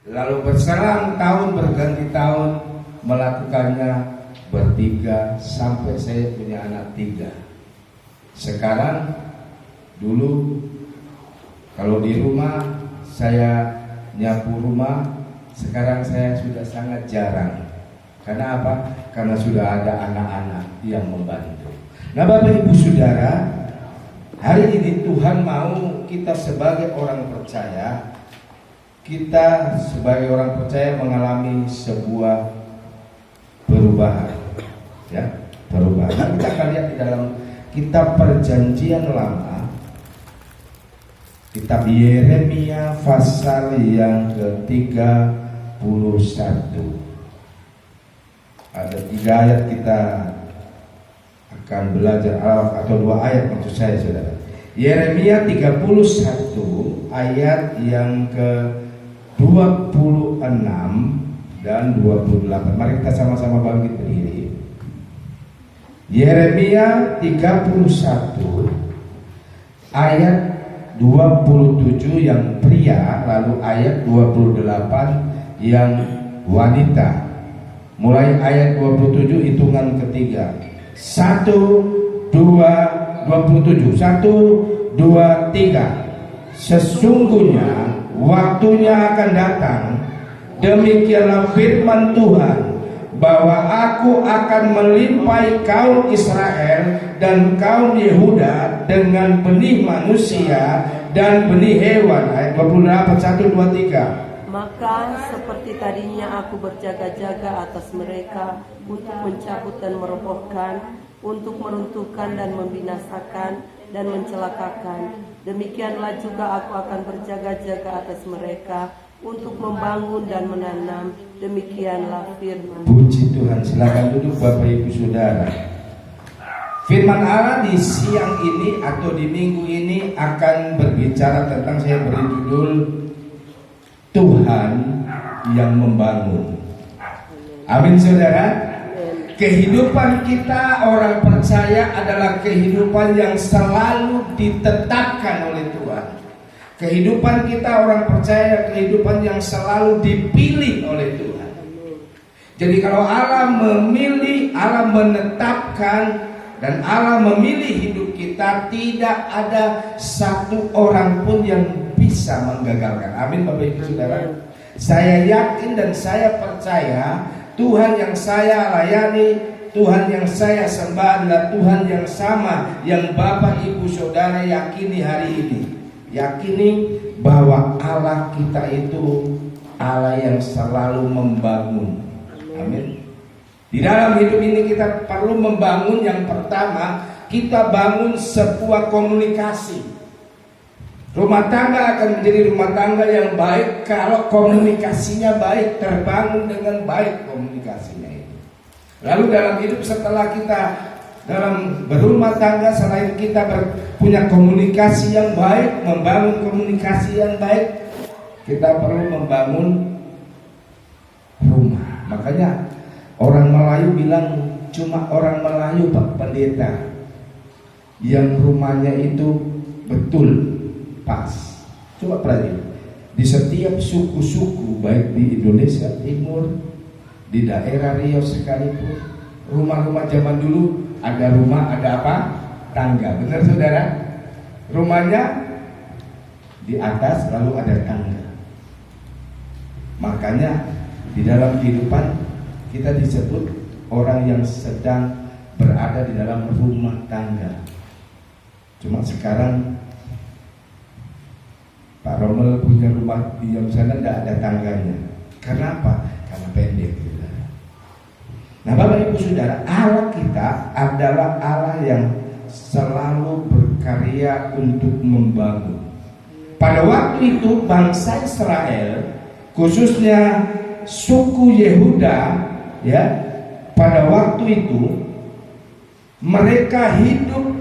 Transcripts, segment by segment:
Lalu berselang tahun berganti tahun melakukannya bertiga sampai saya punya anak 3. Sekarang dulu kalau di rumah saya nyapu rumah, sekarang saya sudah sangat jarang. Karena apa? Karena sudah ada anak-anak yang membantu. Nah, Bapak Ibu Saudara, hari ini Tuhan mau kita sebagai orang percaya, kita sebagai orang percaya mengalami sebuah perubahan, ya, perubahan. Nah, kita akan lihat di dalam kitab Perjanjian Lama, kitab Yeremia pasal yang ke-31. Ada 3 ayat kita akan belajar, atau 2 ayat maksud saya, saudara. Yeremia 31 ayat yang ke-26 dan 28. Mari kita sama-sama bangkit berdiri. Yeremia 31 ayat 27 yang pria, lalu ayat 28 yang wanita. Mulai ayat 27 hitungan ketiga. 1, 2, 27. 1, 2, 3. Sesungguhnya waktunya akan datang, demikianlah firman Tuhan, bahwa aku akan melimpahi kaum Israel dan kaum Yehuda dengan benih manusia dan benih hewan. Ayat 28, 1, 2, 3. Maka seperti tadinya aku berjaga-jaga atas mereka untuk mencabut dan merobohkan, untuk meruntuhkan dan membinasakan dan mencelakakan, demikianlah juga aku akan berjaga-jaga atas mereka untuk membangun dan menanam. Demikianlah firman. Puji Tuhan. Silakan duduk Bapak Ibu Saudara. Firman Allah di siang ini atau di minggu ini akan berbicara tentang, saya beri judul, Tuhan yang membangun. Amin saudara. Kehidupan kita orang percaya adalah kehidupan yang selalu ditetapkan oleh Tuhan. Kehidupan kita orang percaya kehidupan yang selalu dipilih oleh Tuhan. Jadi kalau Allah memilih, Allah menetapkan, dan Allah memilih hidup kita, tidak ada satu orang pun yang bisa menggagalkan. Amin Bapak Ibu Saudara. Saya yakin dan saya percaya Tuhan yang saya layani, Tuhan yang saya sembah adalah Tuhan yang sama yang Bapak Ibu Saudara yakini hari ini. Yakini bahwa Allah kita itu Allah yang selalu membangun. Amin. Di dalam hidup ini kita perlu membangun, yang pertama kita bangun sebuah komunikasi. Rumah tangga akan menjadi rumah tangga yang baik kalau komunikasinya baik, terbangun dengan baik komunikasinya itu. Lalu dalam hidup setelah kita dalam berumah tangga, selain kita punya komunikasi yang baik, membangun komunikasi yang baik, kita perlu membangun rumah. Makanya orang Melayu bilang, cuma orang Melayu Pak Pendeta yang rumahnya itu betul pas. Coba perhatikan, di setiap suku-suku baik di Indonesia Timur, di daerah Riau sekalipun, rumah-rumah zaman dulu ada rumah, ada apa? Tangga. Benar saudara? Rumahnya di atas lalu ada tangga. Makanya di dalam kehidupan kita disebut orang yang sedang berada di dalam rumah tangga. Cuma sekarang Pak Rommel punya rumah di yang sana tidak ada tangganya. Kenapa? Karena pendek. Nah Bapak Ibu Saudara, Allah kita adalah Allah yang selalu berkarya untuk membangun. Pada waktu itu bangsa Israel, khususnya suku Yehuda, ya, pada waktu itu mereka hidup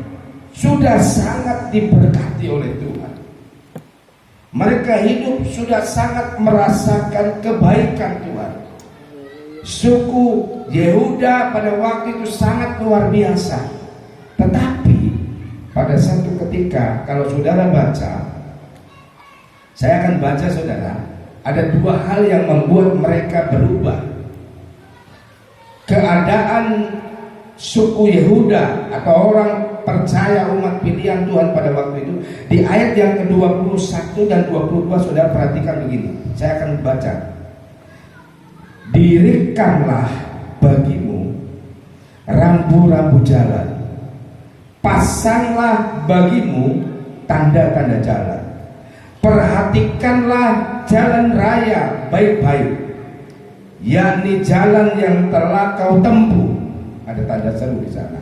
sudah sangat diberkati oleh Tuhan. Mereka hidup sudah sangat merasakan kebaikan Tuhan. Suku Yehuda pada waktu itu sangat luar biasa. Tetapi pada satu ketika, kalau saudara baca, saya akan baca saudara, ada dua hal yang membuat mereka berubah. Keadaan suku Yehuda atau orang percaya umat pilihan Tuhan pada waktu itu, di ayat yang ke-21 dan 22 saudara perhatikan begini. Saya akan baca. Dirikanlah bagimu rambu-rambu jalan, pasanglah bagimu tanda-tanda jalan, perhatikanlah jalan raya baik-baik, yakni jalan yang telah kau tempuh. Ada tanda seru di sana.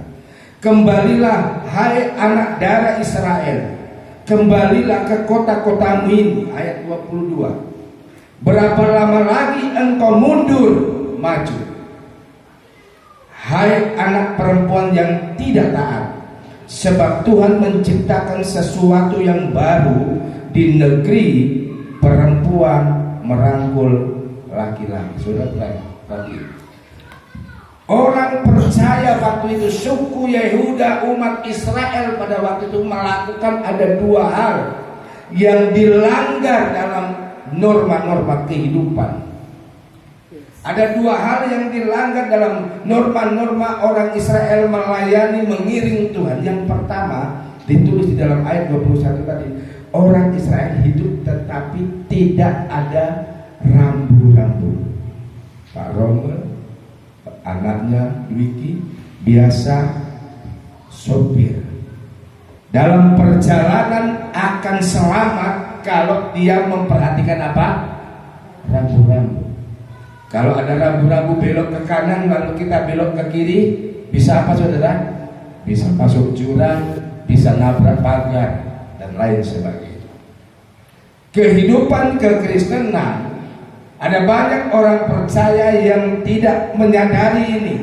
Kembalilah hai anak darah Israel, kembalilah ke kota-kotamu ini. Ayat 22. Berapa lama lagi engkau mundur maju, hai anak perempuan yang tidak taat? Sebab Tuhan menciptakan sesuatu yang baru di negeri perempuan merangkul laki-laki. Sudah perhatikan. Orang percaya waktu itu, suku Yehuda, umat Israel pada waktu itu melakukan ada dua hal yang dilanggar dalam norma-norma kehidupan. Ada dua hal yang dilanggar dalam norma-norma orang Israel melayani, mengiring Tuhan. Yang pertama ditulis di dalam ayat 21 tadi, orang Israel hidup tetapi tidak ada rambu-rambu. Pak Rommel, anaknya Wiki, biasa sopir. Dalam perjalanan akan selamat kalau dia memperhatikan apa? Rambu-rambu. Kalau ada rambu-rambu belok ke kanan lalu kita belok ke kiri, bisa apa saudara? Bisa masuk jurang, bisa nabrak pagar dan lain sebagainya. Kehidupan kekristenan, ada banyak orang percaya yang tidak menyadari ini.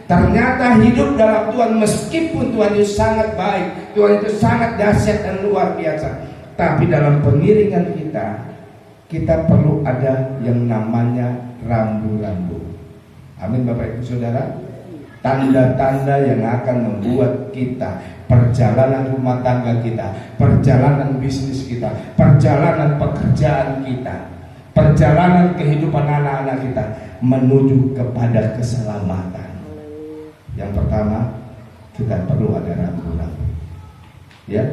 Ternyata hidup dalam Tuhan, meskipun Tuhan itu sangat baik, Tuhan itu sangat dahsyat dan luar biasa, tapi dalam pengiringan kita perlu ada yang namanya rambu-rambu. Amin Bapak Ibu Saudara. Tanda-tanda yang akan membuat kita, perjalanan rumah tangga kita, perjalanan bisnis kita, perjalanan pekerjaan kita, perjalanan kehidupan anak-anak kita menuju kepada keselamatan. Yang pertama, kita perlu ada rambu-rambu. Ya.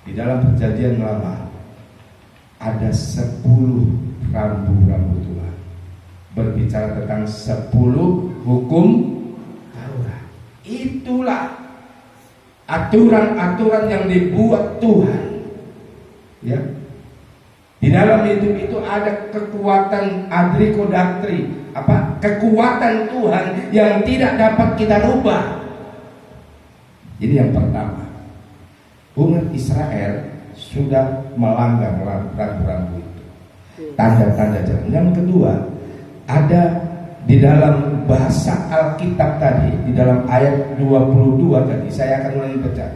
Di dalam perjanjian lama ada 10 rambu-rambu Tuhan. Berbicara tentang 10 hukum Taurat. Itulah aturan-aturan yang dibuat Tuhan. Ya. Di dalam hidup itu ada kekuatan adrikodaktri, kekuatan Tuhan yang tidak dapat kita rubah. Jadi yang pertama, umat Israel sudah melanggar rambu-rambu itu, tanda-tanda jalan. Yang kedua, ada di dalam bahasa Alkitab tadi, di dalam ayat 22 tadi, saya akan mulai baca.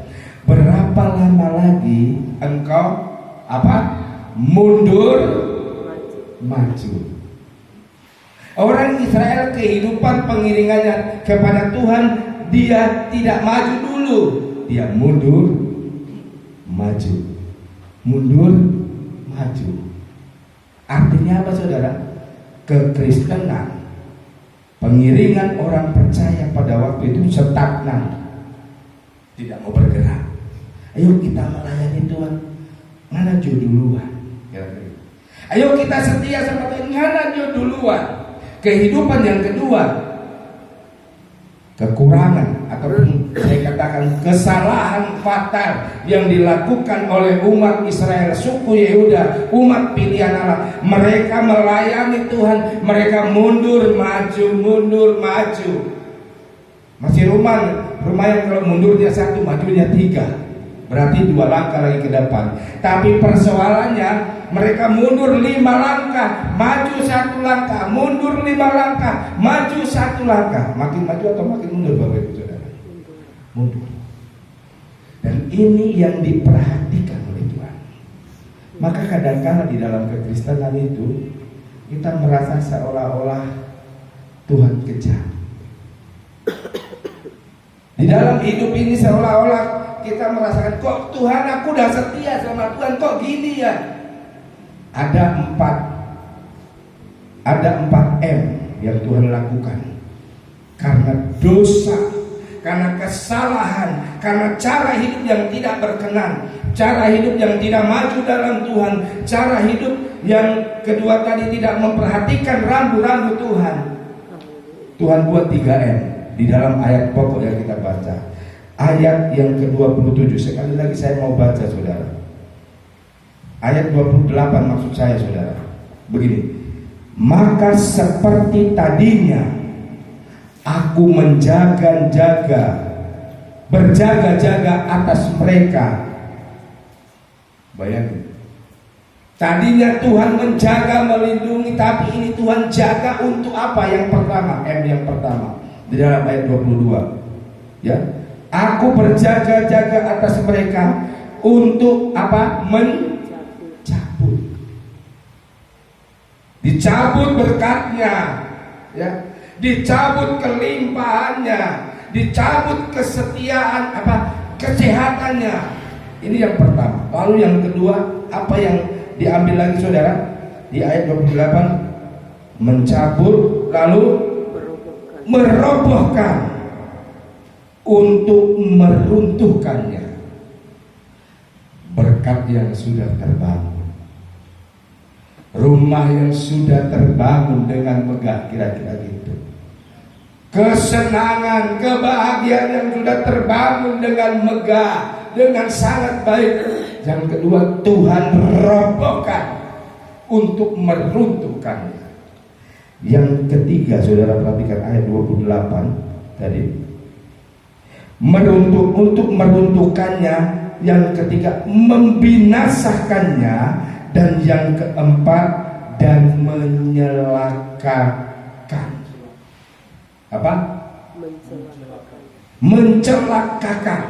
Berapa lama lagi engkau mundur maju? Orang Israel kehidupan pengiringannya kepada Tuhan, dia tidak maju dulu, dia mundur maju, mundur maju. Artinya apa saudara? Kekristenan, pengiringan orang percaya pada waktu itu stagnan, tidak mau bergerak. Ayo kita melayani Tuhan, mana jo duluan? Ayo kita setia sama Tuhan, mana jo duluan? Kehidupan yang kedua, kekurangan ataupun saya katakan kesalahan fatal yang dilakukan oleh umat Israel, suku Yehuda, umat pilihan Allah. Mereka melayani Tuhan, mereka mundur maju, mundur maju. Masih lumayan kalau mundurnya 1, majunya 3. Berarti 2 langkah lagi ke depan. Tapi persoalannya, mereka mundur 5 langkah, maju 1 langkah, mundur 5 langkah, maju 1 langkah. Makin maju atau makin mundur Bapak Ibu Saudara? Mundur. Dan ini yang diperhatikan oleh Tuhan. Maka kadang-kadang di dalam kekristenan itu kita merasa seolah-olah Tuhan kejam. Di dalam hidup ini seolah-olah kita merasakan, kok Tuhan aku udah setia sama Tuhan, kok gini ya? ada empat M yang Tuhan lakukan. Karena dosa, karena kesalahan, karena cara hidup yang tidak berkenan, cara hidup yang tidak maju dalam Tuhan, cara hidup yang kedua tadi tidak memperhatikan rambu-rambu Tuhan. Tuhan buat 3M di dalam ayat pokok yang kita baca. Ayat yang ke-27, sekali lagi saya mau baca saudara. Ayat 28 maksud saya saudara. Begini, maka seperti tadinya aku berjaga-jaga atas mereka. Bayangin, tadinya Tuhan menjaga, melindungi, tapi ini Tuhan jaga untuk apa? Yang pertama, M yang pertama di dalam ayat 22, ya, aku berjaga-jaga atas mereka untuk apa? Dicabut berkatnya, ya, dicabut kelimpahannya, dicabut kesetiaan, kesehatannya. Ini yang pertama. Lalu yang kedua, apa yang diambil lagi saudara? Di ayat 28, mencabut lalu merobohkan untuk meruntuhkannya berkat yang sudah terbangun, rumah yang sudah terbangun dengan megah, kira-kira gitu. Kesenangan, kebahagiaan yang sudah terbangun dengan megah, dengan sangat baik. Yang kedua, Tuhan robohkan untuk meruntuhkannya. Yang ketiga, saudara perhatikan ayat 28 tadi. Untuk meruntuhkannya. Yang ketiga, membinasakannya. Dan yang keempat, dan menyelakakan. Apa? Mencelakakan.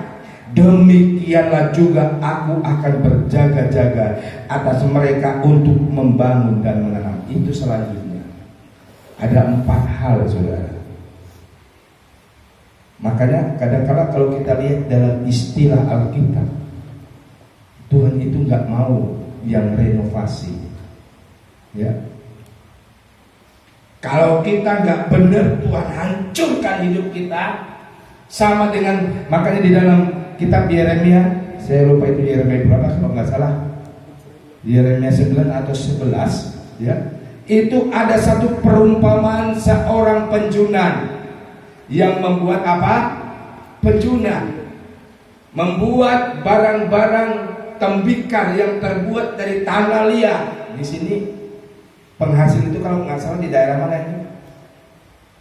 Demikianlah juga aku akan berjaga-jaga atas mereka untuk membangun dan menanam. Itu selanjutnya. Ada 4 hal saudara. Makanya kadang-kadang kalau kita lihat dalam istilah Alkitab, Tuhan itu nggak mau yang renovasi, ya. Kalau kita nggak benar, Tuhan hancurkan hidup kita. Sama dengan, makanya di dalam kitab Yeremia, saya lupa itu Yeremia berapa kalau nggak salah, Yeremia 9 atau 11, ya. Itu ada satu perumpamaan seorang penjunan yang membuat apa? Penjunan membuat barang-barang tembikar yang terbuat dari tanah liat. Di sini penghasil itu kalau nggak salah di daerah mana ini?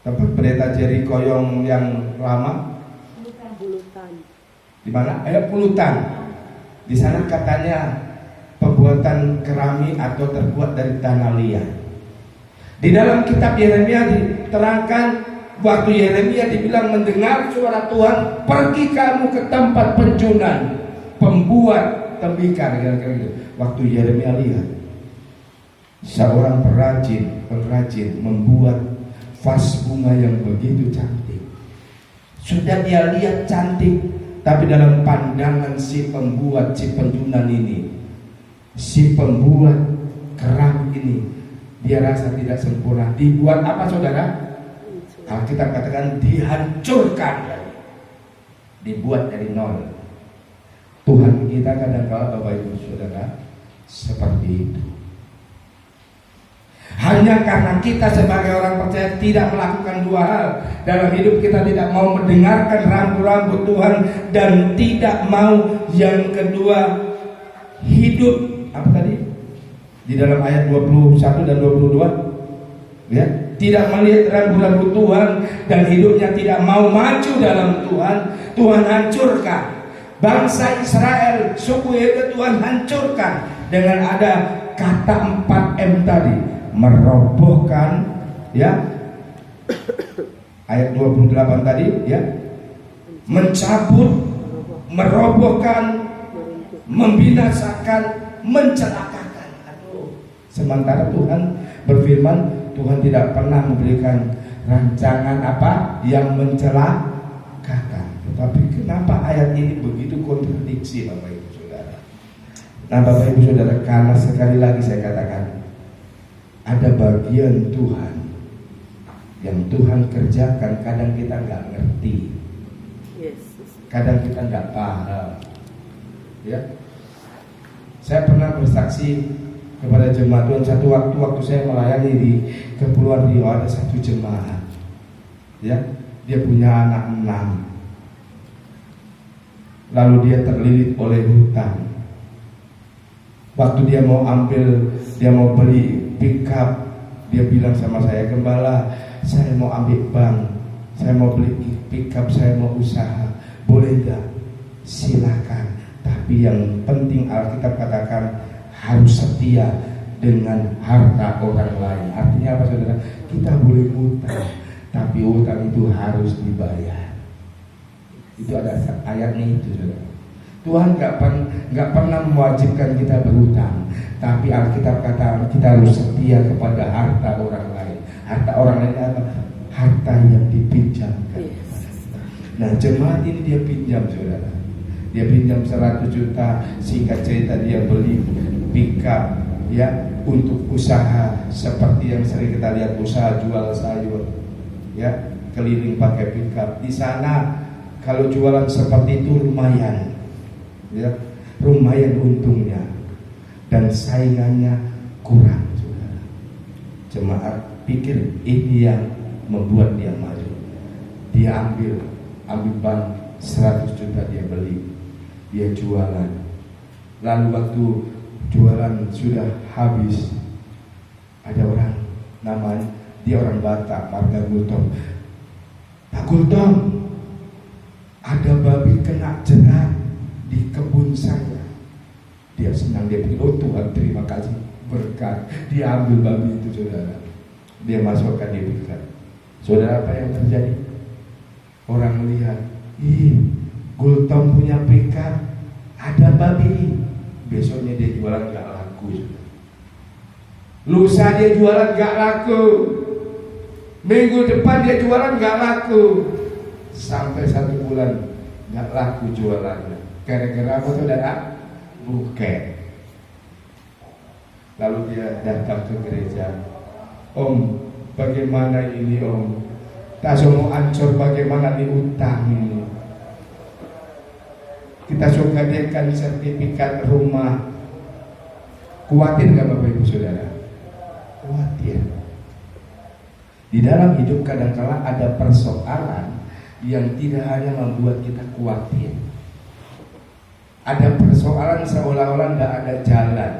Tempat pendeta Jericho yang lama. Pulutan. Di mana? Pulutan. Di sana katanya pembuatan keramik atau terbuat dari tanah liat. Di dalam kitab Yeremia diterangkan, waktu Yeremia dibilang mendengar suara Tuhan, pergi kamu ke tempat penjunan, pembuat tembikar, kira-kira gitu. Waktu Yeremia lihat seorang pengrajin membuat vas bunga yang begitu cantik. Sudah dia lihat cantik, tapi dalam pandangan si pembuat, si penjunan ini, si pembuat keramik ini, dia rasa tidak sempurna. Dibuat apa saudara? Alkitab katakan dihancurkan, dibuat dari nol. Tuhan kita kadang-kala Bapak Ibu Saudara seperti itu. Hanya karena kita sebagai orang percaya tidak melakukan 2 hal dalam hidup kita, tidak mau mendengarkan rambu-rambu Tuhan, dan tidak mau yang kedua, hidup apa tadi? Di dalam ayat 21 dan 22, ya, tidak melihat rambu-rambu Tuhan dan hidupnya tidak mau maju dalam Tuhan, Tuhan hancurkan. Bangsa Israel, suku Yehuda Tuhan hancurkan dengan ada kata 4M tadi, merobohkan, ya. Ayat 28 tadi, ya. Mencabut, merobohkan, membinasakan, mencelakakan. Sementara Tuhan berfirman, Tuhan tidak pernah memberikan rancangan apa yang mencelakakan. Tetapi kenapa ayat ini begitu kontradiksi Bapak Ibu Saudara? Nah Bapak Ibu Saudara, karena sekali lagi saya katakan, ada bagian Tuhan yang Tuhan kerjakan, kadang kita nggak ngerti, kadang kita nggak paham. Ya, saya pernah bersaksi kepada jemaat Tuhan satu waktu saya melayani di Kepulauan Riau, ada satu jemaat, ya, dia punya anak 6, lalu dia terlilit oleh hutang. Waktu dia mau beli pickup, dia bilang sama saya, "Gembala, saya mau ambil bank, saya mau beli pickup, saya mau usaha, boleh nggak?" Silakan, tapi yang penting Alkitab katakan harus setia dengan harta orang lain. Artinya apa saudara? Kita boleh utang, tapi utang itu harus dibayar. Itu ada ayatnya itu saudara. Tuhan nggak pernah mewajibkan kita berhutang, tapi Alkitab kata kita harus setia kepada harta orang lain. Harta orang lain apa? Harta yang dipinjamkan. Nah jemaat ini dia pinjam saudara. Dia pinjam 100 juta, singkat cerita dia beli pickup, ya, untuk usaha seperti yang sering kita lihat, usaha jual sayur, ya, keliling pakai pickup. Di sana kalau jualan seperti itu lumayan, ya, lumayan untungnya, dan saingannya kurang, saudara. Jemaat pikir ini yang membuat dia maju. Dia ambil bank 100 juta, dia beli, dia jualan. Lalu waktu jualan sudah habis, ada orang namanya, dia orang Batak, marga Gultom. "Pak Gultom, ada babi kena jerat di kebun saya." Dia senang, dia bilang, "Oh Tuhan, terima kasih, berkat." Dia ambil babi itu saudara, dia masukkan di pickup. Saudara, apa yang terjadi? Orang melihat, "Ih, Gultom punya pickup, ada babi." Besoknya dia jualan gak laku. Lusa dia jualan gak laku. Minggu depan dia jualan gak laku. Sampai 1 bulan gak laku jualannya. Gara-gara apa saudara? Buket. Lalu dia datang ke gereja. "Om, bagaimana ini om? Tak semua ancur, bagaimana di utang ini? Kita suka hadirkan sertifikat rumah." Khawatir gak Bapak Ibu Saudara? Khawatir. Di dalam hidup kadang-kala ada persoalan yang tidak hanya membuat kita khawatir. Ada persoalan seolah-olah tidak ada jalan.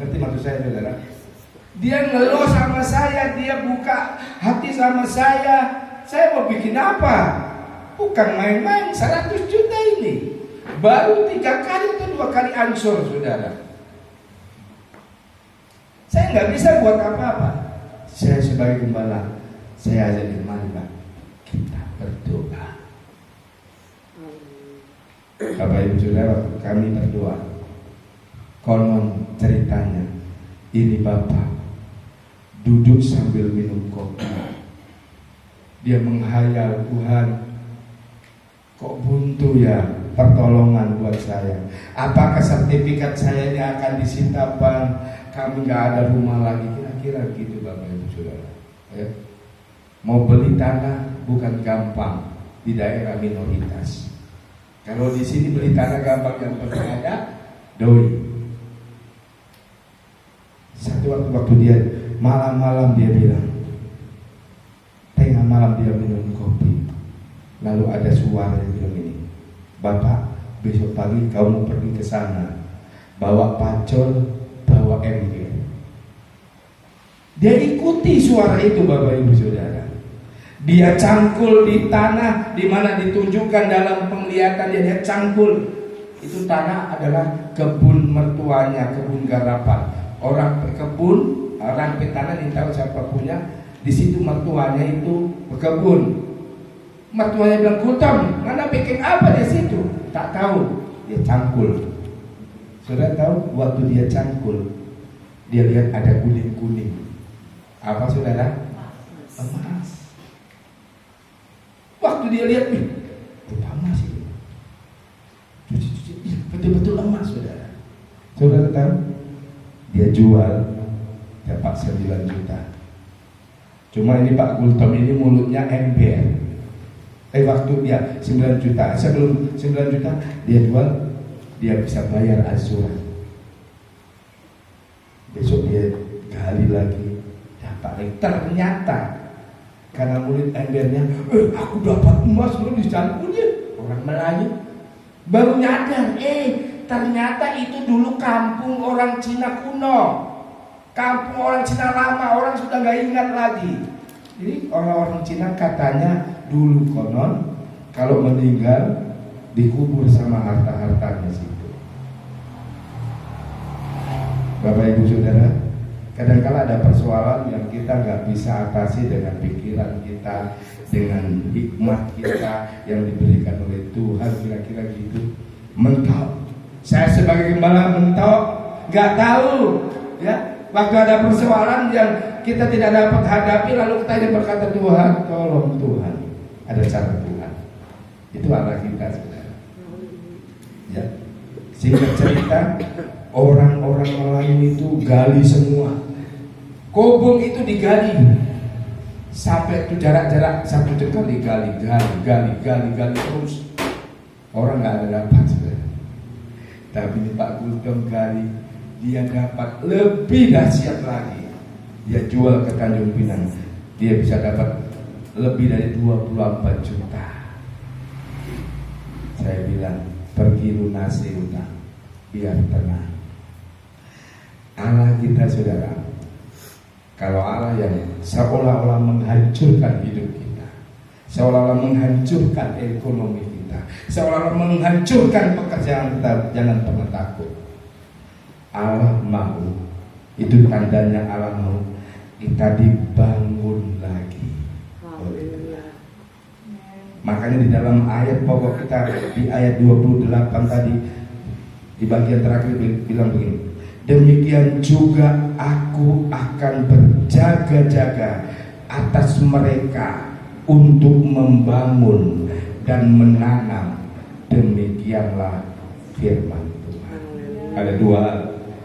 Ngerti maksud saya saudara? Dia ngeluh sama saya, dia buka hati sama saya mau bikin apa? Bukan main-main, 100 juta ini. Baru 3 kali atau 2 kali ansur saudara. Saya nggak bisa buat apa-apa. Saya sebagai gembala, saya ajak mari Pak, kita berdoa. Bapak Ibu Saudara, kami berdoa. Konon ceritanya, ini Bapak duduk sambil minum kopi. Dia menghayal, "Tuhan, kok buntu ya pertolongan buat saya. Apakah sertifikat saya ini akan disita bank? Kami nggak ada rumah lagi." Kira-kira gitu Bapak Ibu Saudara. Ya. Mau beli tanah bukan gampang di daerah minoritas. Kalau di sini beli tanah gampang, yang penting ada doi. Satu waktu dia malam-malam dia bilang, tengah malam dia minum kopi. Lalu ada suara yang bilang ini, "Bapak, besok pagi kamu pergi ke sana, bawa pacol, bawa ember." Dia ikuti suara itu Bapak Ibu Saudara. Dia cangkul di tanah di mana ditunjukkan dalam penglihatan dia cangkul. Itu tanah adalah kebun mertuanya, kebun garapan. Orang kebun, orang petani yang tahu siapa punya, di situ mertuanya itu berkebun. Mertuanya bilang, "Gultom, mana bikin apa di situ?" Tak tahu, dia cangkul. Saudara tahu, waktu dia cangkul, dia lihat ada kuning-kuning. Apa saudara? Emas. Waktu dia lihat, emas itu. Cuci-cuci, betul-betul emas saudara. Saudara jual dapat 9 juta. Cuma ini Pak Gultom ini mulutnya ember. Waktu dia 9 juta, sebelum 9 juta dia jual, dia bisa bayar asuran. Besok dia gali lagi, dapat lagi. Ternyata karena mulut embernya, aku dapat emas loh di jantungnya. Orang Melayu baru nyadar, ternyata itu dulu kampung orang Cina kuno, kampung orang Cina lama, orang sudah gak ingat lagi. Jadi orang-orang Cina katanya dulu konon kalau meninggal dikubur sama harta-hartanya situ. Bapak Ibu Saudara, kadang-kala ada persoalan yang kita nggak bisa atasi dengan pikiran kita, dengan hikmat kita yang diberikan oleh Tuhan, kira-kira gitu. Mentok. Saya sebagai gembala mentok, nggak tahu, ya. Waktu ada persoalan yang kita tidak dapat hadapi, lalu kita hanya berkata, Tuhan, tolong Tuhan. Ada cara Tuhan. Itu Allah kita, saudara. Ya. Singkat cerita, orang-orang Melayu itu gali semua. Kobong itu digali sampai itu jarak-jarak 1 jengkal digali, gali terus. Orang nggak ada dapat, saudara. Tapi ini Pak Gultom gali, dia dapat lebih dahsyat lagi. Dia jual ke Tanjung Pinang, dia bisa dapat lebih dari 24 juta. Saya bilang, pergi lunasi utang, biar tenang. Allah kita, saudara, kalau Allah yang seolah-olah menghancurkan hidup kita, seolah-olah menghancurkan ekonomi kita, seolah-olah menghancurkan pekerjaan kita, jangan pernah takut. Allah mau, itu tandanya Allah mau kita dibangun lagi. Makanya di dalam ayat pokok kita di ayat 28 tadi, di bagian terakhir bilang begini, demikian juga aku akan berjaga-jaga atas mereka untuk membangun dan menanam. Demikianlah firman Tuhan. Ada 2 hal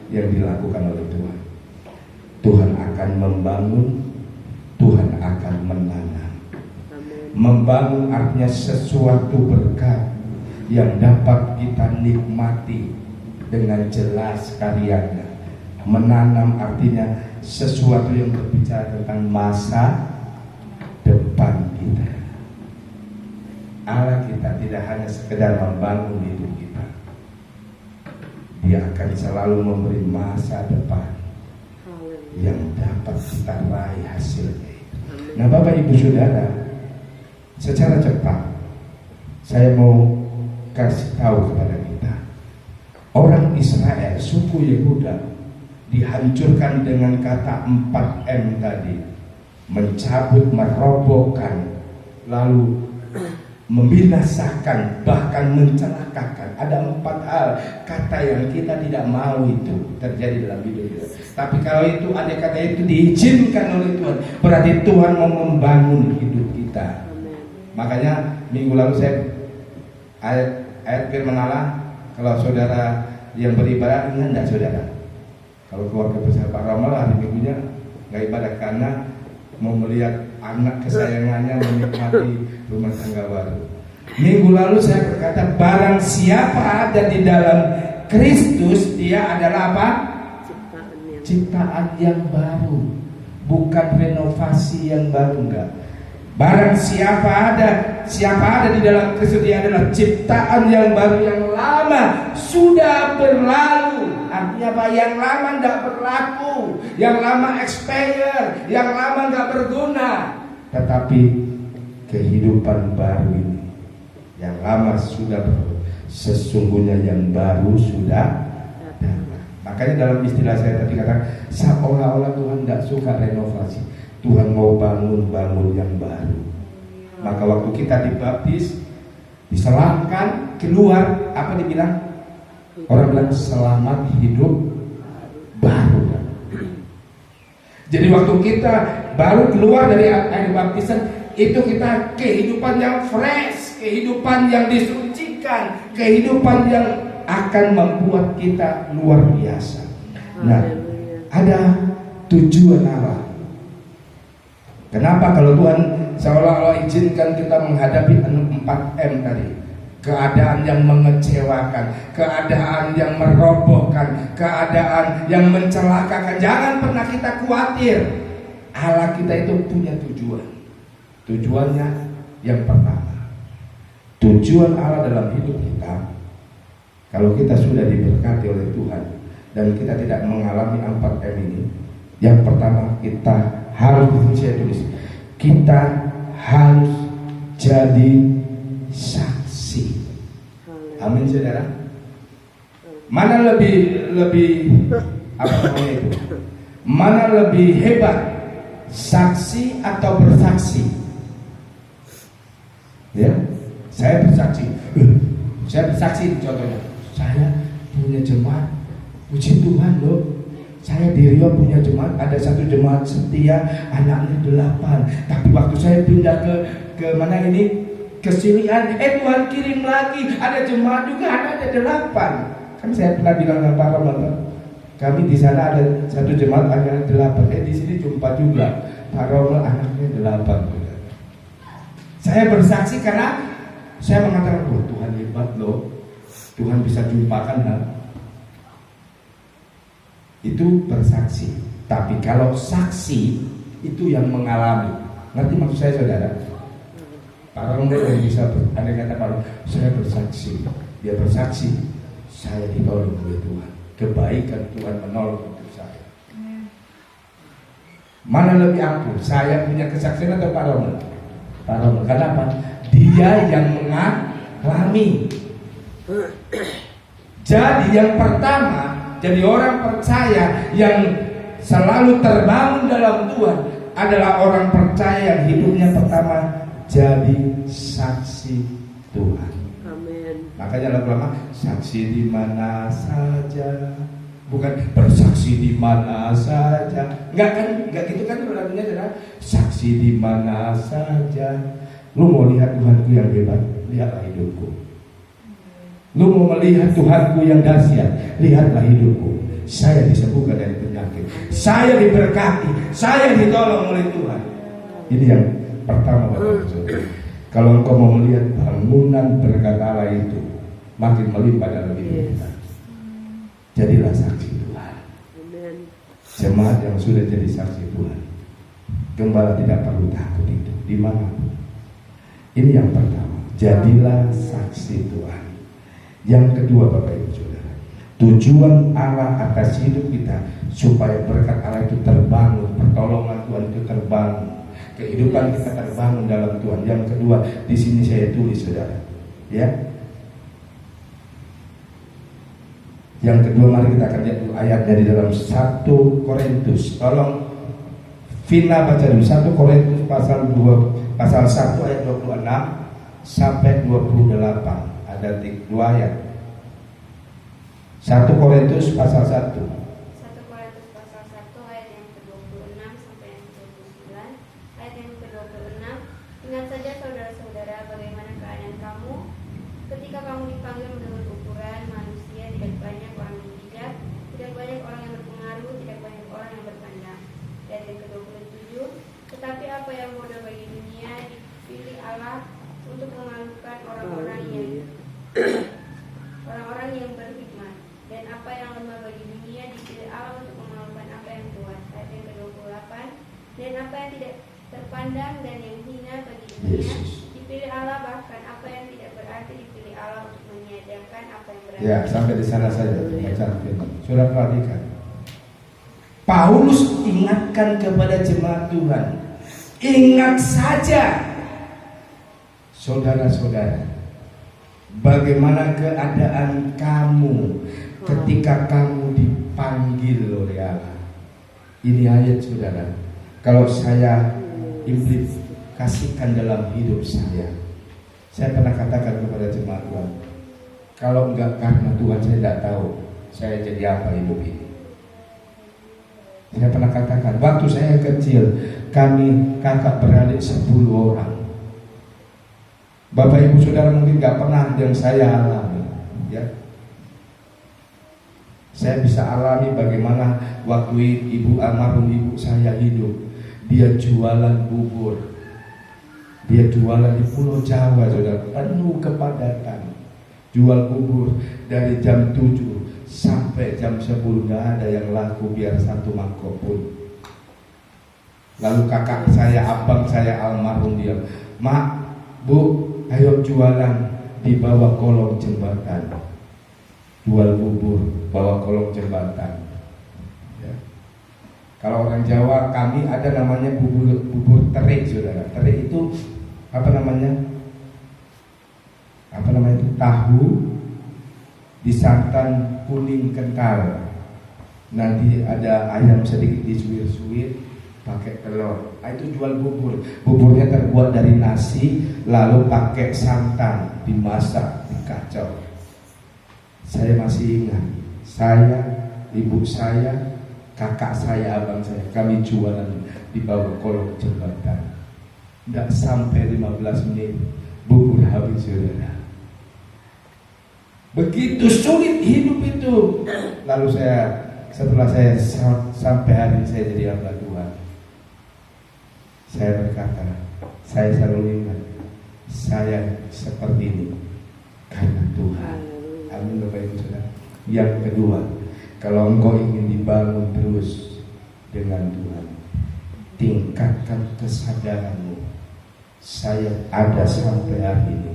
yang dilakukan oleh Tuhan. Tuhan akan membangun, Tuhan akan menanam. Membangun artinya sesuatu berkat yang dapat kita nikmati dengan jelas karyanya. Menanam artinya sesuatu yang berbicara tentang masa depan kita. Allah kita tidak hanya sekedar membangun hidup kita, Dia akan selalu memberi masa depan yang dapat kita raih hasilnya. Nah Bapak Ibu Saudara, secara cepat saya mau kasih tahu kepada kita, orang Israel, suku Yehuda dihancurkan dengan kata 4M tadi, mencabut, merobohkan, lalu membinasakan, bahkan mencelakakan. Ada 4 hal kata yang kita tidak mau itu terjadi dalam hidup kita. Tapi kalau itu ada kata itu diizinkan oleh Tuhan, berarti Tuhan mau membangun hidup kita. Makanya minggu lalu saya ayat firman Allah, kalau saudara yang beribadah, ingat enggak saudara? Kalau keluarga besar Pak Ramal hari minggunya nggak ibadah karena mau melihat anak kesayangannya menikmati rumah tangga baru. Minggu lalu saya berkata, barang siapa ada di dalam Kristus, dia adalah apa? Ciptaan yang baru, bukan renovasi yang baru, enggak. Barang siapa ada di dalam Kristus, dia adalah ciptaan yang baru, yang lama sudah berlalu. Artinya apa? Yang lama tidak berlaku, yang lama expire, yang lama tidak berguna. Tetapi kehidupan baru ini, yang lama sudah berlalu, sesungguhnya yang baru sudah datang. Makanya dalam istilah saya tadi katakan, seolah-olah Tuhan tidak suka renovasi, Tuhan mau bangun yang baru. Maka waktu kita dibaptis, diselamkan, keluar, apa dibilang? Orang bilang selamat hidup baru. Jadi waktu kita baru keluar dari air baptisan, itu kita kehidupan yang fresh, kehidupan yang disucikan, kehidupan yang akan membuat kita luar biasa. Nah, ada tujuan Allah. Kenapa kalau Tuhan seolah-olah izinkan kita menghadapi 4M tadi? Keadaan yang mengecewakan, keadaan yang merobohkan, keadaan yang mencelakakan. Jangan pernah kita khawatir. Allah kita itu punya tujuan. Tujuannya yang pertama, tujuan Allah dalam hidup kita, kalau kita sudah diberkati oleh Tuhan dan kita tidak mengalami 4M ini, yang pertama kita harus, saya tulis, kita harus jadi saksi. Amin saudara. Mana lebih apa namanya itu? Mana lebih hebat, saksi atau bersaksi? Ya, saya bersaksi. Saya bersaksi contohnya. Saya punya jemaat, puji Tuhan loh. Saya di Rio punya jemaat, ada satu jemaat setia, anaknya 8. Tapi waktu saya pindah ke mana ini, ke Silian, Tuhan kirim lagi, ada jemaat juga, anaknya 8. Kan saya pernah bilang dengan Pak Roman, kami di sana ada satu jemaat anaknya 8. Di sini jumpa juga Pak Roman anaknya 8. Saya bersaksi karena saya mengatakan, wah Tuhan hebat loh, Tuhan bisa jumpakan lah. Itu bersaksi. Tapi kalau saksi itu yang mengalami. Ngerti maksud saya saudara? Para orang yang bisa ada kata kalau saya bersaksi, dia bersaksi, saya ditolong oleh Tuhan. Kebaikan Tuhan menolong untuk saya. Mana lebih ampuh? Saya punya kesaksian atau Pak Roman? Pak Roman. Kenapa? Dia yang mengalami. Jadi yang pertama, jadi orang percaya yang selalu terbangun dalam Tuhan adalah orang percaya yang hidupnya pertama jadi saksi Tuhan. Amin. Makanya lagu lama, saksi di mana saja, bukan bersaksi di mana saja. Enggak gitu kan lagunya adalah saksi di mana saja. Lu mau lihat Tuhanku yang hebat, lihatlah hidupku. Lu mau melihat Tuhanku yang dahsyat, lihatlah hidupku. Saya disembuhkan dari penyakit, saya diberkati, saya ditolong oleh Tuhan. Ini yang pertama Bapak Ibu. Kalau engkau mau melihat bangunan berkat Allah itu makin melimpah dalam hidup kita, jadilah saksi Tuhan. Jemaat yang sudah jadi saksi Tuhan, gembala tidak perlu takut itu di mana. Ini yang pertama, jadilah saksi Tuhan. Yang kedua Bapak Ibu Saudara, tujuan Allah atas hidup kita supaya berkat Allah itu terbangun, pertolongan Tuhan itu terbangun, kehidupan kita terbangun dalam Tuhan. Yang kedua, di sini saya tulis saudara, ya. Yang kedua, mari kita akan lihat dulu ayat dari dalam 1 Korintus. Tolong Vina baca dulu 1 Korintus pasal 1 ayat 26 sampai 28. Ada 2 ayat. 1 Korintus pasal 1. 1 Korintus pasal 1 ayat yang ke-26 sampai yang ke-29. Ayat yang ke-26. Ingat saja saudara-saudara bagaimana keadaan kamu ketika kamu dipanggil menurut ukuran manusia. Tidak banyak orang yang bijak, tidak banyak orang yang berpengaruh, tidak banyak orang yang berpandang. Ayat yang ke-27. Tetapi apa yang bodoh bagi dunia dipilih Allah untuk memalukan orang-orang yang berhikmat, dan apa yang lemah bagi dunia dipilih Allah untuk memalukan apa yang kuat. Ayat yang ke-28. Dan apa yang tidak terpandang dan yang hina bagi dunia dipilih Allah, bahkan apa yang tidak berarti dipilih Allah untuk meniadakan apa yang berarti. Ya, sampai di sana saja. Sudah perhatikan. Paulus ingatkan kepada jemaat Tuhan, ingat saja saudara-saudara, bagaimana keadaan kamu ketika kamu dipanggil oleh Allah. Ini ayat saudara, kalau saya implikasikan dalam hidup saya pernah katakan kepada jemaat Tuhan, kalau enggak karena Tuhan saya tidak tahu saya jadi apa hidup ini. Saya pernah katakan, waktu saya kecil, kami kakak beradik 10 orang. Bapak Ibu Saudara mungkin gak pernah yang saya alami, ya. Saya bisa alami bagaimana waktu almarhum ibu saya hidup. Dia jualan bubur. Dia jualan di Pulau Jawa, saudara, penuh kepadatan. Jual bubur dari jam 7 sampai jam 10, nggak ada yang laku biar satu mangkok pun. Lalu kakak saya, abang saya almarhum, dia, "Mak, Bu, ayo jualan di bawah kolong jembatan." Jual bubur bawah kolong jembatan. Ya. Kalau orang Jawa, kami ada namanya bubur terik, saudara. Terik itu apa namanya? Apa namanya itu? Tahu disantan kuning kental. Nanti ada ayam sedikit disuir-suir, pakai telur. Itu jual bubur. Buburnya terbuat dari nasi, lalu pakai santan, dimasak, dikacau. Saya masih ingat, saya, ibu saya, kakak saya, abang saya, kami jualan di bawah kolong jembatan. Tidak sampai 15 menit, bubur habis, saudara. Begitu sulit hidup itu. Lalu setelah saya sampai hari ini saya jadi hamba Tuhan, saya berkata, saya selalu ingat, saya seperti ini karena Tuhan. Amin, Bapak Ibu Saudara. Yang kedua, kalau engkau ingin dibangun terus dengan Tuhan, tingkatkan kesadaranmu. Saya ada sampai hari ini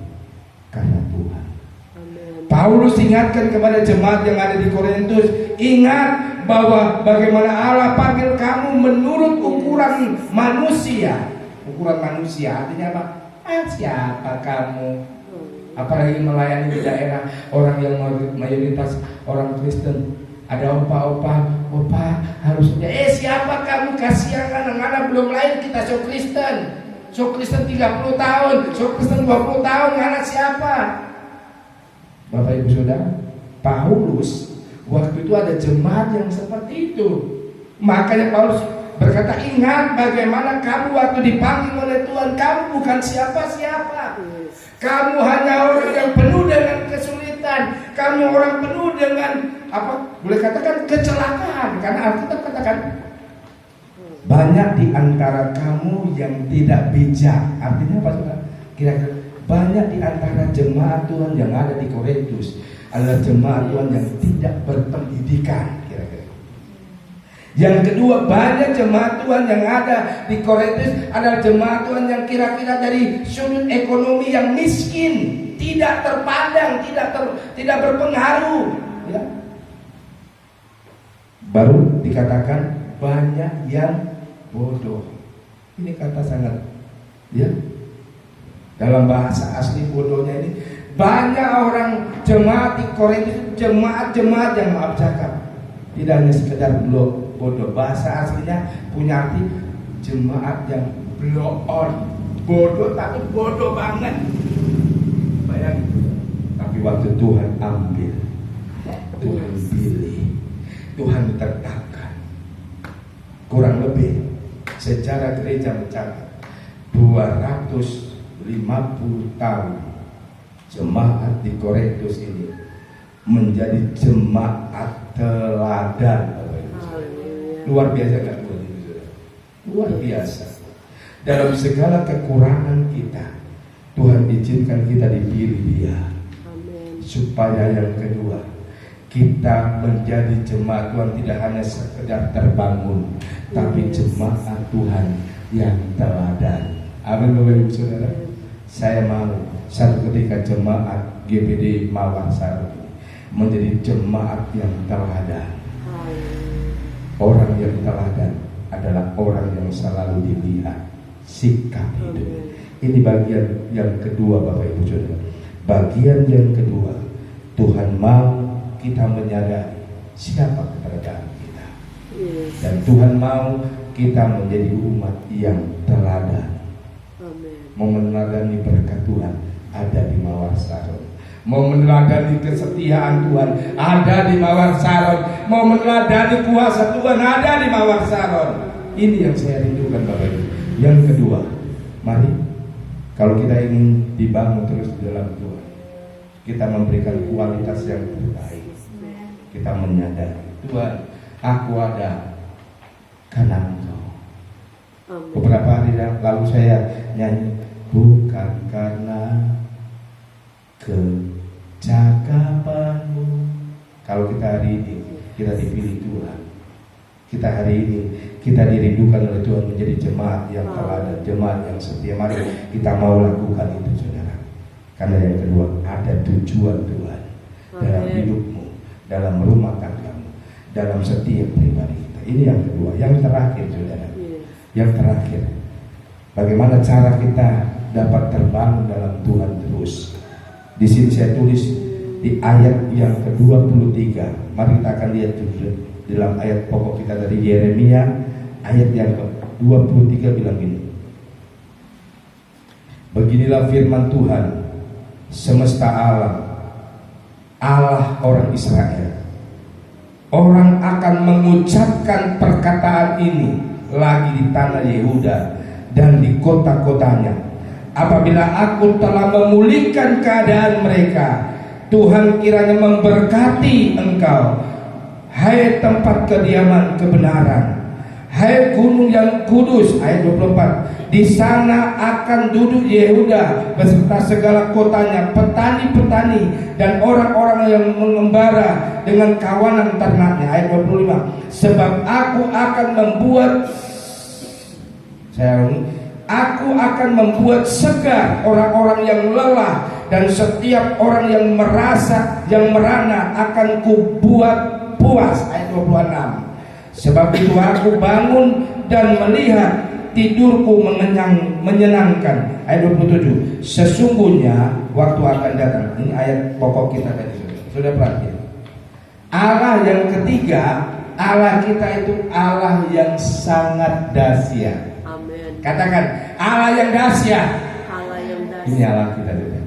karena Tuhan. Paulus ingatkan kepada jemaat yang ada di Korintus, ingat bahwa bagaimana Allah panggil kamu menurut ukuran manusia. Ukuran manusia artinya apa? Siapa kamu? Apalagi melayani di daerah orang yang mayoritas orang Kristen. Ada opa harusnya siapa kamu, kasihan anak-anak belum lahir kita so Kristen 30 tahun, so Kristen 20 tahun, anak siapa? Bapak Ibu Saudara, Paulus waktu itu ada jemaat yang seperti itu. Makanya Paulus berkata, ingat bagaimana kamu waktu dipanggil oleh Tuhan, kamu bukan siapa-siapa. Kamu hanya orang yang penuh dengan kesulitan. Kamu orang penuh dengan boleh katakan kecelakaan. Karena Alkitab katakan banyak di antara kamu yang tidak bijak. Artinya apa, saudara? Kira-kira banyak di antara jemaat Tuhan yang ada di Korintus adalah jemaat Tuhan yang tidak berpendidikan. Yang kedua, banyak jemaat Tuhan yang ada di Korintus adalah jemaat Tuhan yang kira-kira dari sudut ekonomi yang miskin, tidak terpandang, tidak berpengaruh. Ya. Baru dikatakan banyak yang bodoh. Ini kata sangat, ya. Dalam bahasa asli bodohnya ini, banyak orang jemaat di Korintus, jemaat-jemaat yang maaf cakap, tidak hanya sekedar bodoh. Bahasa aslinya punya arti jemaat yang blow on, bodoh tapi bodoh banget. Bayangin. Tapi waktu Tuhan ambil, Tuhan pilih, Tuhan tetapkan, kurang lebih secara gereja mencatat 250 tahun jemaat di Korintus ini menjadi jemaat teladan. Luar biasa gak buat itu, saudara? Luar biasa. Dalam segala kekurangan kita, Tuhan izinkan kita dipilih Dia. Supaya yang kedua, kita menjadi jemaat Tuhan tidak hanya sekedar terbangun, tapi jemaat Tuhan yang teladan. Amin, Bapak Ibu Saudara. Saya mau satu ketika jemaat GBD Mawar Sarung menjadi jemaat yang teladan. Orang yang teladan adalah orang yang selalu dilihat sikap hidup. Ini bagian yang kedua, Bapak Ibu Saudara. Bagian yang kedua, Tuhan mau kita menyadari siapa keberadaan kita. Dan Tuhan mau kita menjadi umat yang teladan. Mau meneladani berkat Tuhan ada di Mawar Sarung. Mau meneladani kesetiaan Tuhan ada di Mawar Sarung. Mau meneladani kuasa Tuhan ada di Mawar Sarung. Ini yang saya rindukan, Bapak Ibu. Yang kedua, mari kalau kita ingin dibangun terus di dalam Tuhan, kita memberikan kualitas yang terbaik. kita menyadari, Tuhan, aku ada karena Engkau. Amin. Beberapa hari lalu saya nyanyi, bukan karena kecakapanmu. Kalau kita hari ini kita dipilih Tuhan, kita hari ini kita dirindukan oleh Tuhan menjadi jemaat yang teladan, jemaat yang setia. Mari kita mau lakukan itu, saudara. Karena yang kedua, ada tujuan Tuhan dalam hidupmu, dalam rumah tanggamu, dalam setiap pribadi kita. Ini yang kedua. Yang terakhir, saudara, yang terakhir, bagaimana cara kita dapat terbangun dalam Tuhan terus. Di sini saya tulis di ayat yang ke-23. Mari kita akan lihat juga dalam ayat pokok kita dari Yeremia ayat yang ke-23 bilang gini. Beginilah firman Tuhan semesta alam, Allah orang Israel. Orang akan mengucapkan perkataan ini lagi di tanah Yehuda dan di kota-kotanya. Apabila aku telah memulihkan keadaan mereka, Tuhan kiranya memberkati engkau, hai tempat kediaman kebenaran, hai gunung yang kudus. Ayat 24. Di sana akan duduk Yehuda beserta segala kotanya, petani-petani dan orang-orang yang mengembara dengan kawanan ternaknya. Ayat 25. Sebab aku akan membuat segar orang-orang yang lelah, dan setiap orang yang merana akan kubuat puas. Ayat 26. Sebab itu aku bangun dan melihat, tidurku menyenangkan. Ayat 27. Sesungguhnya waktu akan datang. Ini ayat pokok kita tadi, sudah perhatian. Allah yang ketiga, Allah kita itu Allah yang sangat dahsyat. Amin. Katakan, Allah yang dahsyat. Allah yang Ini dahsyat. Allah kita juga.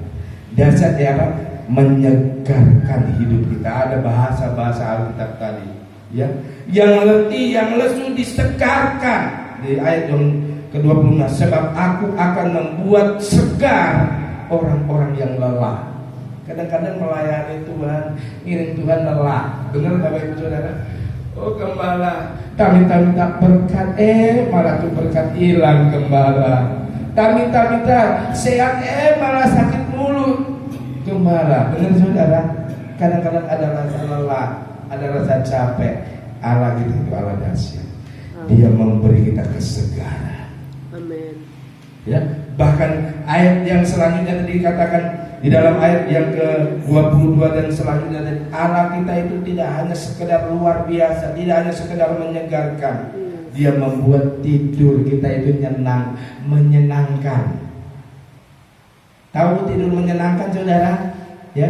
Dahsyat ya apa? Menyegarkan hidup kita. Ada bahasa Alkitab tadi, ya, yang letih, yang lesu disegarkan. Di ayat yang ke-26, sebab aku akan membuat segar orang-orang yang lelah. Kadang-kadang melayani Tuhan, ngiring Tuhan lelah. Dengar Bapak Ibu Saudara? Oh gembala, minta berkat, malah tuh berkat hilang gembala. Minta sehat, malah sakit mulu gembala. Benar saudara? Kadang-kadang ada rasa lelah, ada rasa capek. Allah gitu, itu Allah dahsyat. Dia memberi kita kesegaran. Amin. Ya, bahkan ayat yang selanjutnya tadi dikatakan di dalam ayat yang ke-22 dan selanjutnya, Allah kita itu tidak hanya sekedar luar biasa, tidak hanya sekedar menyegarkan. Dia membuat tidur kita itu menyenangkan. Tahu tidur menyenangkan saudara? Ya.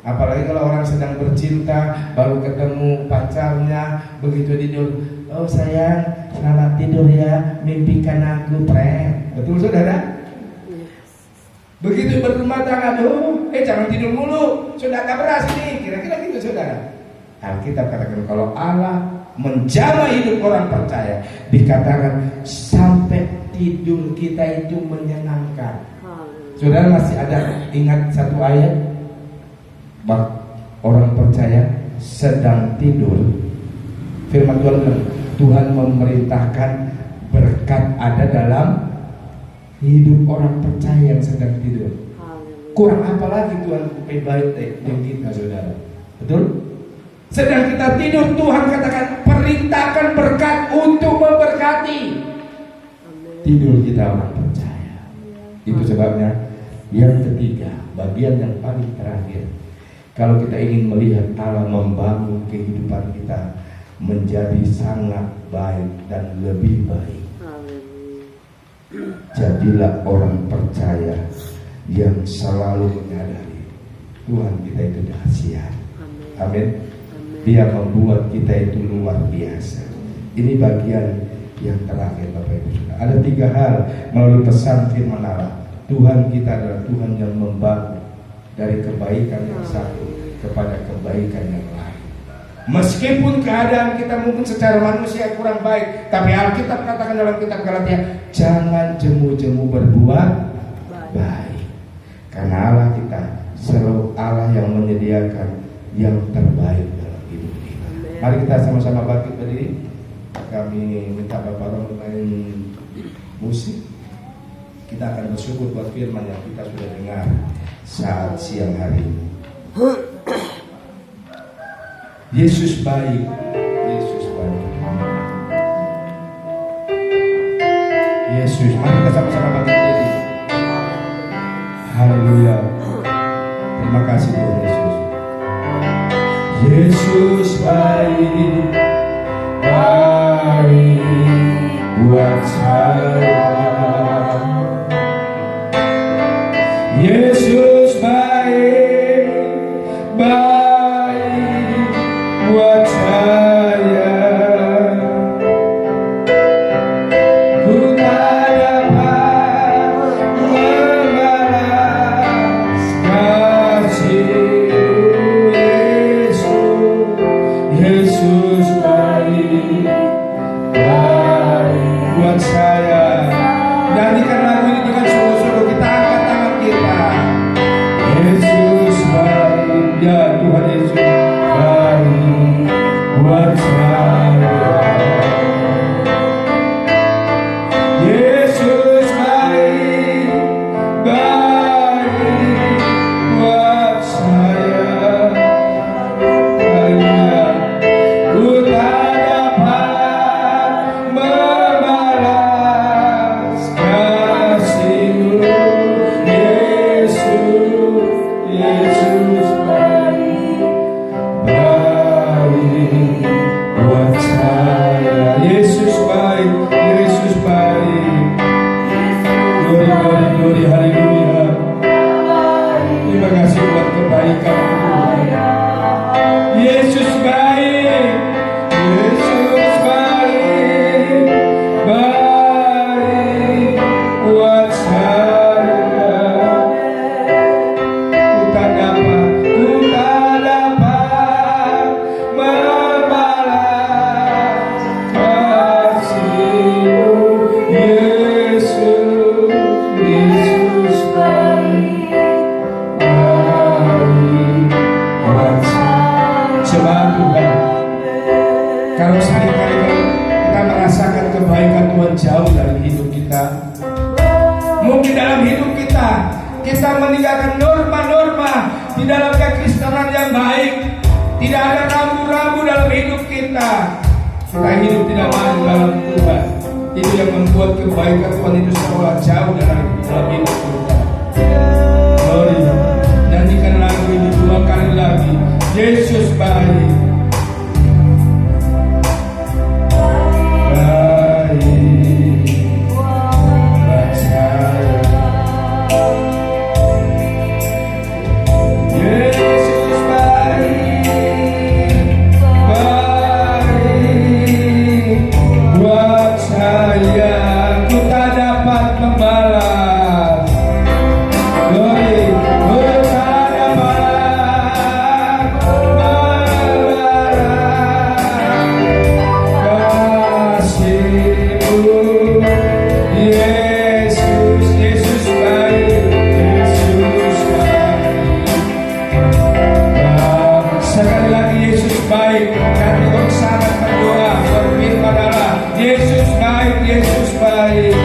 Apalagi kalau orang sedang bercinta, baru ketemu pacarnya, begitu tidur, oh sayang, selamat tidur ya, mimpikan aku, pret. Betul saudara? Begitu berumah tangga, jangan tidur mulu, sudah gak berhasil nih, kira-kira gitu saudara. Alkitab katakan kalau Allah menjamah hidup orang percaya, dikatakan sampai tidur kita itu menyenangkan. Saudara masih ada ingat satu ayat? Orang percaya sedang tidur, firman Tuhan bilang, Tuhan memerintahkan berkat ada dalam hidup orang percaya yang sedang tidur. Kurang apa lagi Tuhan baik dengan kita saudara? Betul? Sedang kita tidur, Tuhan katakan perintahkan berkat untuk memberkati. Tidur kita orang percaya. Itu sebabnya yang ketiga, bagian yang paling terakhir, kalau kita ingin melihat Allah membangun kehidupan kita menjadi sangat baik dan lebih baik, jadilah orang percaya yang selalu menyadari Tuhan kita itu dahsyat. Amin. Dia membuat kita itu luar biasa. Ini bagian yang terakhir Bapak Ibu Saudara. Ada 3 hal melalui pesan firman Allah. Tuhan kita adalah Tuhan yang membangun dari kebaikan yang satu kepada kebaikan yang lain. Meskipun keadaan kita mungkin secara manusia kurang baik, tapi Alkitab katakan dalam kitab Galatia, jangan jemu-jemu berbuat baik. Karena Allah kita selalu Allah yang menyediakan yang terbaik dalam Mari kita sama-sama bangkit berdiri. Kami minta Bapak Ron main musik. Kita akan bersyukur buat firman yang kita sudah dengar saat siang hari ini. Yesus baik, Yesus baik. Yesus, mari kita sama-sama bangkit berdiri. Haleluya. Terima kasih Tuhan Yesus. Yesus baik, baik buat saya. Yesus baik, baik buat saya. Ku tak dapat membalas kasih-Mu, Yesus. Yesus baik, baik buat saya. Nyanyikan lagu ini dengan sungguh-sungguh. Kita angkat tangan kita. Yesus baik, ya Tuhan Yesus baik buat saya. Yesus baik, baik buat saya. Haleluya. Ku tak dapat membalas kasih-Mu, Yesus. Yesus baik, baik buat saya. Yesus baik, Yesus baik. Glory, glory, glory, haleluya. Terima kasih buat kebaikan Tuhan. Yesus baik, Yesus baik, baik buat saya. Ku tak dapat membalas kasih-Mu, Yesus. Yesus baik, baik buat saya. Sembah Tuhan. Kalau seringkali kita merasakan kebaikan Tuhan jauh dari hidup kita, mungkin dalam hidup kita meninggalkan norma-norma di dalam kekristenan yang baik. Tidak ada rambu-rambu dalam hidup kita. Kita hidup tidak maju dalam Tuhan. Itu yang membuat kebaikan Tuhan itu seolah jauh dalam hidup kita. Glory. Nyanyikan lagu ini 2 kali lagi. Yesus baik, baik buat saya. Yesus baik, baik buat saya. Ku tak dapat membalas. Glory. Ku tak dapat membalas kasih-Mu, Yesus. Yesus baik, Yesus baik. Sekali lagi Yesus baik. Dan untuk sangat berdoa berfirman Allah, Yesus baik, Yesus baik,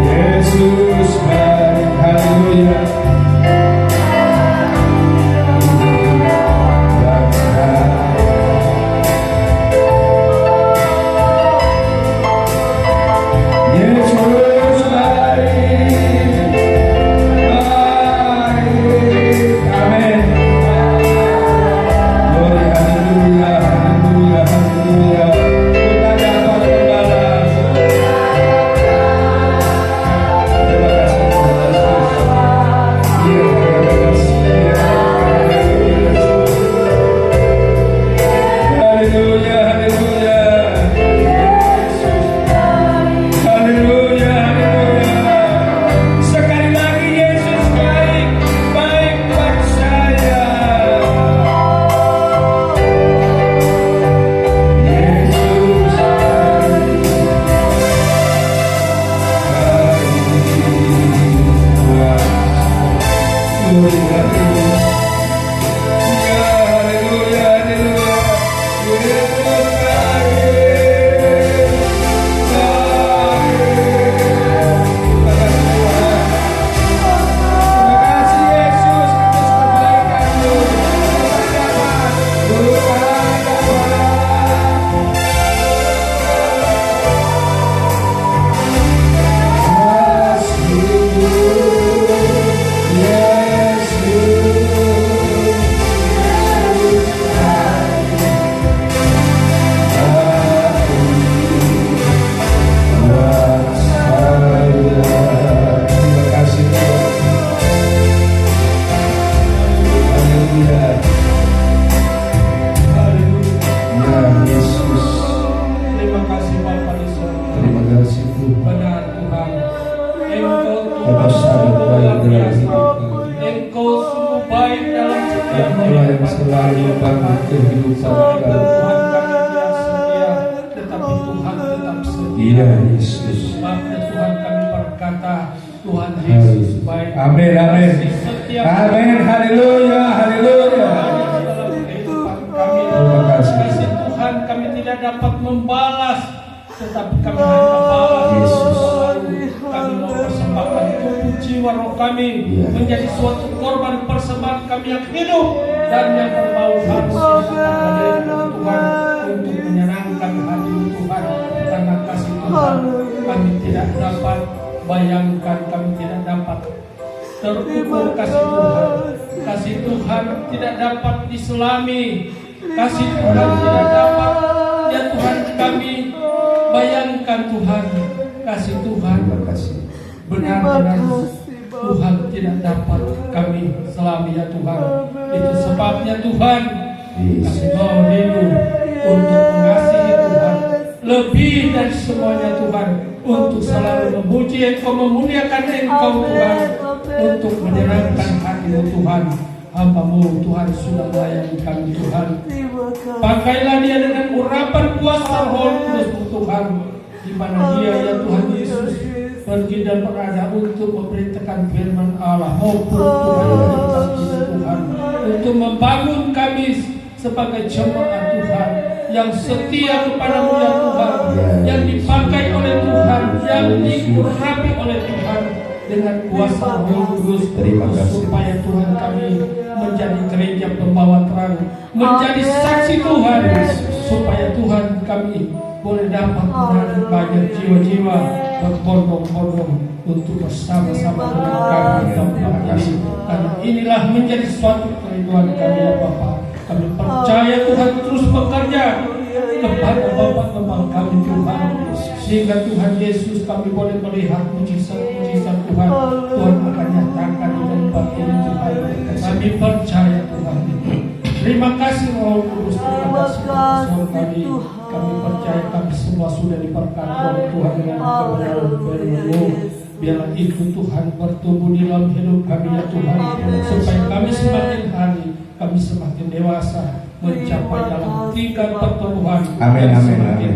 Yesus baik. Haleluya. Yesus baik, baik. Amin. Glory, haleluya, haleluya, haleluya. Kita dapat membalas. Terima kasih Tuhan Yesus. Benar Tuhan, Engkau Engkau sangat baik luar dalam biasa. hidup kami. Engkau sungguh baik dalam setiap Engkaulah yang selalu membangun kehidupan kami. Tuhan kami yang setia, tetapi Tuhan tetap setia. Iya Yesus. Sebabnya Tuhan kami berkata, Tuhan Yesus baik. Amin, amin. Kasih setiap Amin, haleluya, haleluya. dalam kehidupan kami. Terima kasih. Kasih Tuhan kami tidak dapat membalas, tetapi kami hanya balas. Yesus. Kami mau persembahkan tubuh jiwa roh kami Iya. menjadi suatu korban persembahan kami yang hidup dan yang berbau halus Tuhan untuk menyenangkan hati Tuhan. Karena kasih Tuhan kami tidak dapat bayangkan, kami tidak dapat terukur kasih Tuhan. Kasih Tuhan tidak dapat diselami. Kasih Tuhan tidak dapat, ya Tuhan, kami bayangkan Tuhan. Kasih Tuhan Terima kasih. benar-benar Tuhan tidak dapat kami selami, ya Tuhan. Itu sebabnya Tuhan kami mau rindu untuk mengasihi Tuhan lebih dari semuanya Tuhan, untuk selalu memuji Engkau, memuliakan Engkau Tuhan, untuk menyenangkan hati-Mu Tuhan. Hamba-Mu Tuhan sudah melayani kami Tuhan. Pakailah dia dengan urapan kuasa Roh Kudus Tuhan, di mana dia, ya Tuhan Yesus, pergi dan berada untuk memberitakan firman Allah maupun Tuhan tentang kita Tuhan, untuk membangun kami sebagai jemaat Tuhan yang setia kepada-Mu ya Tuhan, yang dipakai oleh Tuhan, yang diurapi oleh Tuhan dengan kuasa Roh Kudus. Terima kasih. Supaya Tuhan kami menjadi gereja pembawa terang, menjadi saksi Tuhan, supaya Tuhan kami boleh dapat menarik banyak jiwa-jiwa berbondong-bondong untuk bersama-sama dengan kami tempat ini. Karena inilah menjadi suatu kerinduan kami ya Bapa. Kami percaya Tuhan terus bekerja kepada Bapak-Bapak kami Tuhan, sehingga Tuhan Yesus kami boleh melihat mujizat-mujizat Tuhan. Tuhan akan nyatakan di tempat ini Tuhan. Kami percaya Tuhan. Terima kasih Roh Kudus, terima kasih Tuhan kami. Kami percaya kami semua sudah diberkati oleh Tuhan dengan kebenaran firman-Mu. Biarlah itu Tuhan bertumbuh di dalam hidup kami ya Tuhan, supaya kami semakin hari, kami semakin dewasa mencapai dalam tingkat pertumbuhan. Amin, dan amin, semakin amin.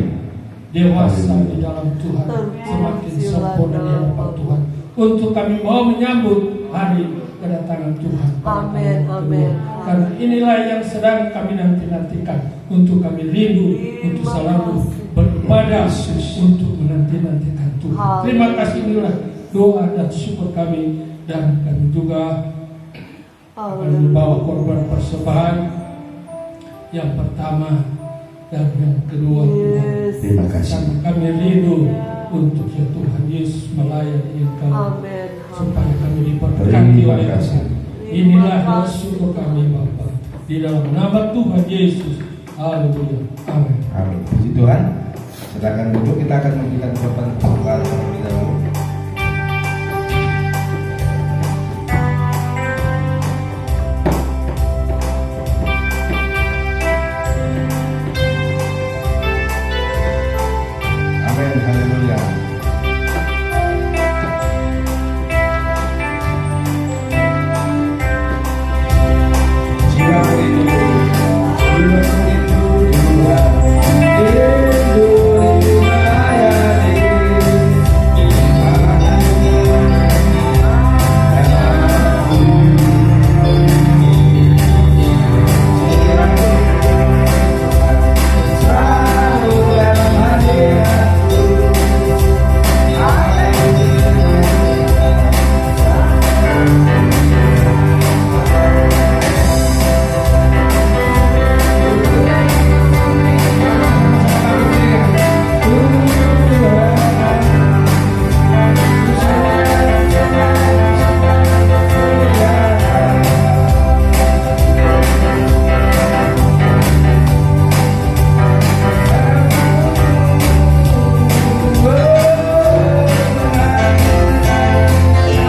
dewasa di dalam Tuhan, semakin sempurna di hadapan Tuhan, untuk kami mau menyambut hari kedatangan Tuhan. Amin, amin. Karena inilah yang sedang kami nantikan, untuk kami rindu, untuk selalu beribadah, untuk menanti-nantikan Tuhan. Terima kasih, inilah doa dan syukur kami, dan kami juga akan membawa korban persembahan yang pertama dan yang kedua Tuhan. Terima kasih. Karena kami rindu untuk ya Tuhan Yesus melayani Engkau, Amin. supaya kami diberkati Terima oleh kasih. Tuhan. Inilah doa syukur kami Bapa, di dalam nama Tuhan Yesus. Haleluya. Amin. Amin. Puji Tuhan. Silakan duduk, kita akan memberikan jawaban doa terlebih dahulu. Amin. Haleluya.